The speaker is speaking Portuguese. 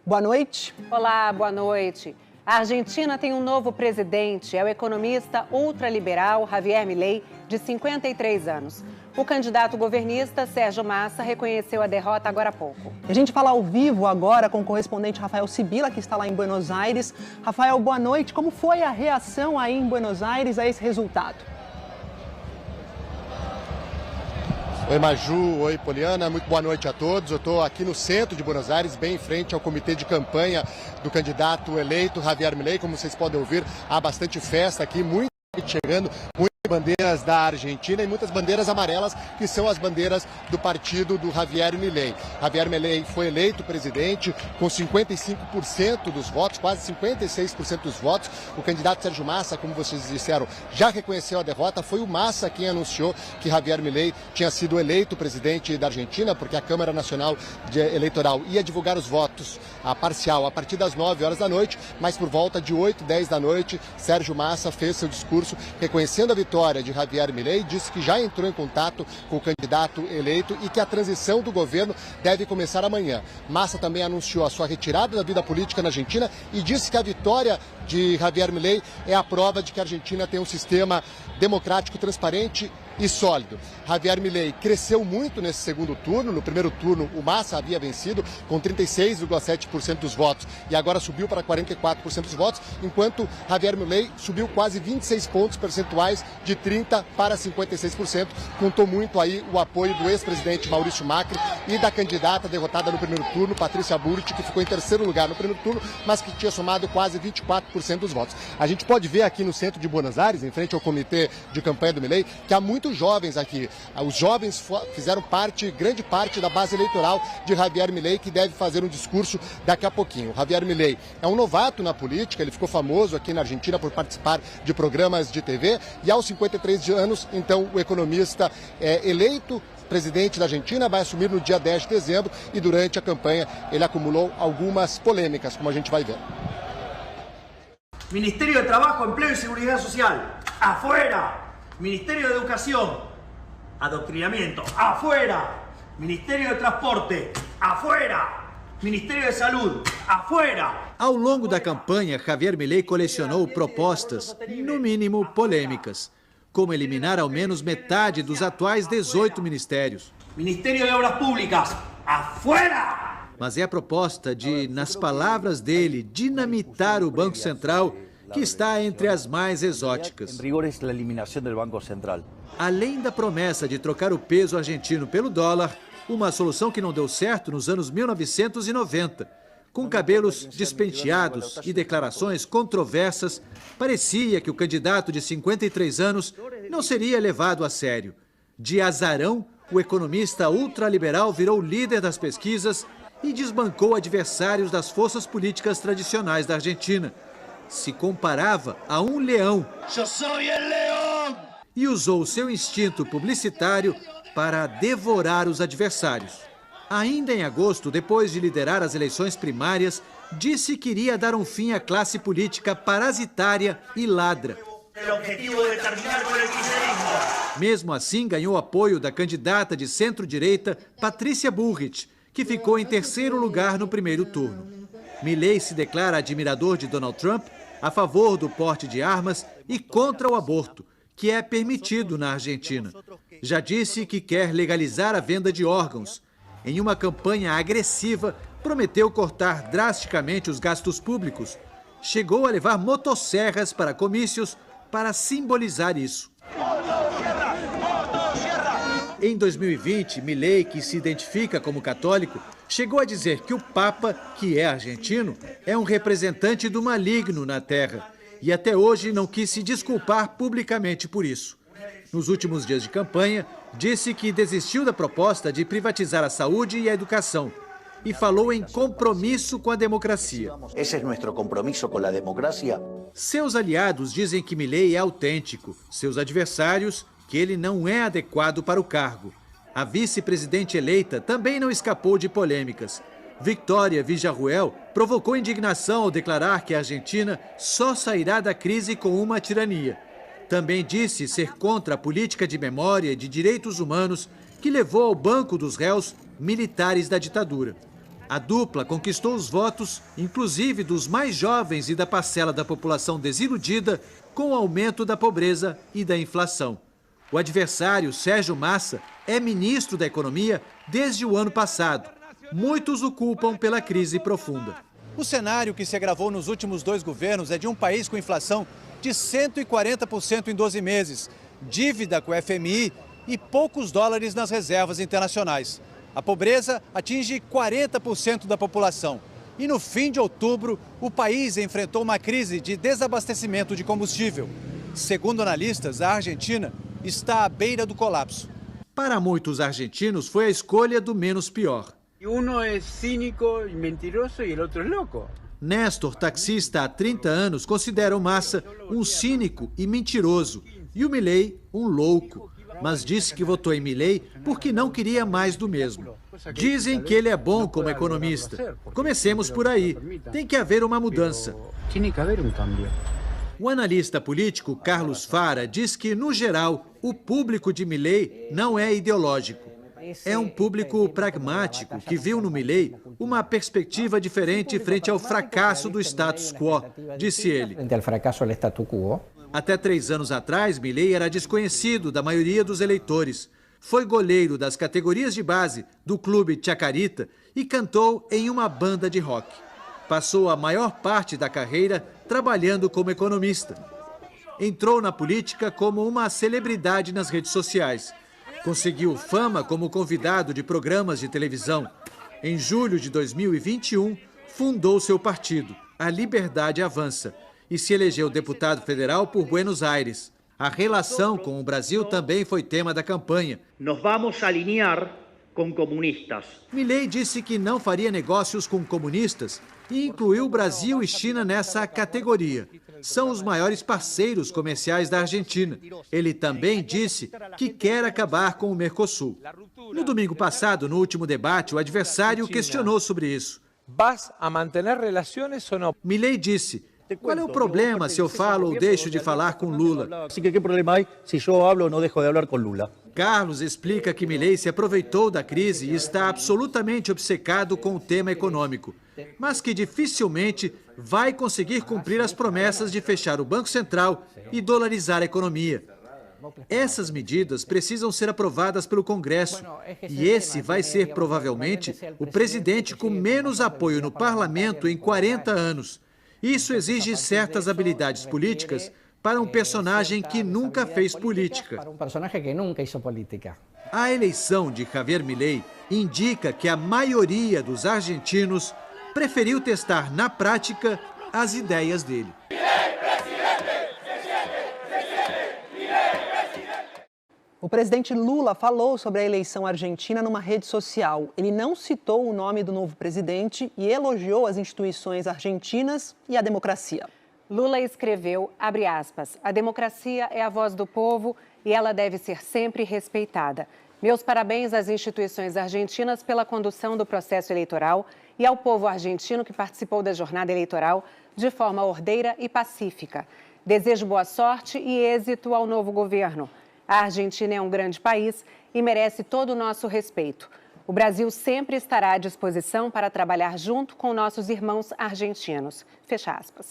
Boa noite. Olá, boa noite. A Argentina tem um novo presidente, é o economista ultraliberal Javier Milei, de 53 anos. O candidato governista, Sérgio Massa, reconheceu a derrota agora há pouco. A gente fala ao vivo agora com o correspondente Rafael Sibila, que está lá em Buenos Aires. Rafael, boa noite. Como foi a reação aí em Buenos Aires a esse resultado? Oi, Maju. Oi, Poliana. Muito boa noite a todos. Eu estou aqui no centro de Buenos Aires, bem em frente ao comitê de campanha do candidato eleito, Javier Milei. Como vocês podem ouvir, há bastante festa aqui, muita gente chegando, muitas bandeiras da Argentina e muitas bandeiras amarelas, que são as bandeiras do partido do Javier Milei. Javier Milei foi eleito presidente com 55% dos votos, quase 56% dos votos. O candidato Sérgio Massa, como vocês disseram, já reconheceu a derrota. Foi o Massa quem anunciou que Javier Milei tinha sido eleito presidente da Argentina, porque a Câmara Nacional Eleitoral ia divulgar os votos a parcial a partir das 9 horas da noite, mas por volta de 8, 10 da noite, Sérgio Massa fez seu discurso reconhecendo a vitória de Javier Milei, disse que já entrou em contato com o candidato eleito e que a transição do governo deve começar amanhã. Massa também anunciou a sua retirada da vida política na Argentina e disse que a vitória de Javier Milei é a prova de que a Argentina tem um sistema democrático, transparente e sólido. Javier Milei cresceu muito nesse segundo turno. No primeiro turno, o Massa havia vencido com 36,7% dos votos e agora subiu para 44% dos votos, enquanto Javier Milei subiu quase 26 pontos percentuais, de 30% para 56%. Contou muito aí o apoio do ex-presidente Maurício Macri e da candidata derrotada no primeiro turno, Patrícia Bullrich, que ficou em terceiro lugar no primeiro turno, mas que tinha somado quase 24% dos votos. A gente pode ver aqui no centro de Buenos Aires, em frente ao comitê de campanha do Milei, que há muitos jovens aqui. Os jovens fizeram grande parte da base eleitoral de Javier Milei, que deve fazer um discurso daqui a pouquinho. Javier Milei é um novato na política, ele ficou famoso aqui na Argentina por participar de programas de TV e aos 53 anos, então, o economista é eleito presidente da Argentina, vai assumir no dia 10 de dezembro e durante a campanha ele acumulou algumas polêmicas, como a gente vai ver. Ministerio de Trabajo, Empleo y Seguridad Social, afuera. Ministerio de Educación, adoctrinamiento, afuera. Ministerio de Transporte, afuera. Ministério de Saúde, afuera! Ao longo da campanha, Javier Milei colecionou propostas, no mínimo polêmicas, como eliminar ao menos metade dos atuais 18 ministérios. Ministério de Obras Públicas, afuera! Mas é a proposta de, nas palavras dele, dinamitar o Banco Central que está entre as mais exóticas. Em rigor, é a eliminação do Banco Central. Além da promessa de trocar o peso argentino pelo dólar, uma solução que não deu certo nos anos 1990. Com cabelos despenteados e declarações controversas, parecia que o candidato de 53 anos não seria levado a sério. De azarão, o economista ultraliberal virou líder das pesquisas e desbancou adversários das forças políticas tradicionais da Argentina. Se comparava a um leão. Eu sou o leão! E usou seu instinto publicitário para devorar os adversários. Ainda em agosto, depois de liderar as eleições primárias, disse que iria dar um fim à classe política parasitária e ladra. O objetivo de terminar com o kirchnerismo. Mesmo assim, ganhou apoio da candidata de centro-direita, Patrícia Bullrich, que ficou em terceiro lugar no primeiro turno. Milei se declara admirador de Donald Trump, a favor do porte de armas e contra o aborto, que é permitido na Argentina. Já disse que quer legalizar a venda de órgãos. Em uma campanha agressiva, prometeu cortar drasticamente os gastos públicos. Chegou a levar motosserras para comícios para simbolizar isso. Em 2020, Milei, que se identifica como católico, chegou a dizer que o Papa, que é argentino, é um representante do maligno na Terra e até hoje não quis se desculpar publicamente por isso. Nos últimos dias de campanha, disse que desistiu da proposta de privatizar a saúde e a educação e falou em compromisso com a democracia. Esse é nosso compromisso com a democracia. Seus aliados dizem que Milei é autêntico, seus adversários que ele não é adequado para o cargo. A vice-presidente eleita também não escapou de polêmicas. Victoria Villarruel provocou indignação ao declarar que a Argentina só sairá da crise com uma tirania. Também disse ser contra a política de memória e de direitos humanos que levou ao banco dos réus militares da ditadura. A dupla conquistou os votos, inclusive dos mais jovens e da parcela da população desiludida, com o aumento da pobreza e da inflação. O adversário, Sérgio Massa, é ministro da Economia desde o ano passado. Muitos o culpam pela crise profunda. O cenário que se agravou nos últimos 2 governos é de um país com inflação de 140% em 12 meses, dívida com o FMI e poucos dólares nas reservas internacionais. A pobreza atinge 40% da população. E no fim de outubro, o país enfrentou uma crise de desabastecimento de combustível. Segundo analistas, a Argentina está à beira do colapso. Para muitos argentinos, foi a escolha do menos pior. Um é cínico e mentiroso e o outro é louco. Néstor, taxista há 30 anos, considera o Massa um cínico e mentiroso e o Milei um louco. Mas disse que votou em Milei porque não queria mais do mesmo. Dizem que ele é bom como economista. Comecemos por aí. Tem que haver uma mudança. Tem que haver um cambio. O analista político Carlos Fara diz que, no geral, o público de Milei não é ideológico. É um público pragmático que viu no Milei uma perspectiva diferente frente ao fracasso do status quo, disse ele. Até 3 anos atrás, Milei era desconhecido da maioria dos eleitores. Foi goleiro das categorias de base do clube Chacarita e cantou em uma banda de rock. Passou a maior parte da carreira trabalhando como economista. Entrou na política como uma celebridade nas redes sociais. Conseguiu fama como convidado de programas de televisão. Em julho de 2021, fundou seu partido, A Liberdade Avança, e se elegeu deputado federal por Buenos Aires. A relação com o Brasil também foi tema da campanha. Nos vamos alinhar com comunistas. Milei disse que não faria negócios com comunistas e incluiu Brasil e China nessa categoria. São os maiores parceiros comerciais da Argentina. Ele também disse que quer acabar com o Mercosul. No domingo passado, no último debate, o adversário questionou sobre isso. Vas a manter relações ou não? Milei disse: qual é o problema se eu falo ou deixo de falar com Lula? Así que, ¿qué problema hay si yo hablo o no dejo de hablar con Lula? Carlos explica que Milei se aproveitou da crise e está absolutamente obcecado com o tema econômico, mas que dificilmente vai conseguir cumprir as promessas de fechar o Banco Central e dolarizar a economia. Essas medidas precisam ser aprovadas pelo Congresso e esse vai ser provavelmente o presidente com menos apoio no parlamento em 40 anos. Isso exige certas habilidades políticas para um personagem que nunca fez política. A eleição de Javier Milei indica que a maioria dos argentinos preferiu testar na prática as ideias dele. O presidente Lula falou sobre a eleição argentina numa rede social. Ele não citou o nome do novo presidente e elogiou as instituições argentinas e a democracia. Lula escreveu, abre aspas, a democracia é a voz do povo e ela deve ser sempre respeitada. Meus parabéns às instituições argentinas pela condução do processo eleitoral e ao povo argentino que participou da jornada eleitoral de forma ordeira e pacífica. Desejo boa sorte e êxito ao novo governo. A Argentina é um grande país e merece todo o nosso respeito. O Brasil sempre estará à disposição para trabalhar junto com nossos irmãos argentinos. Fecha aspas.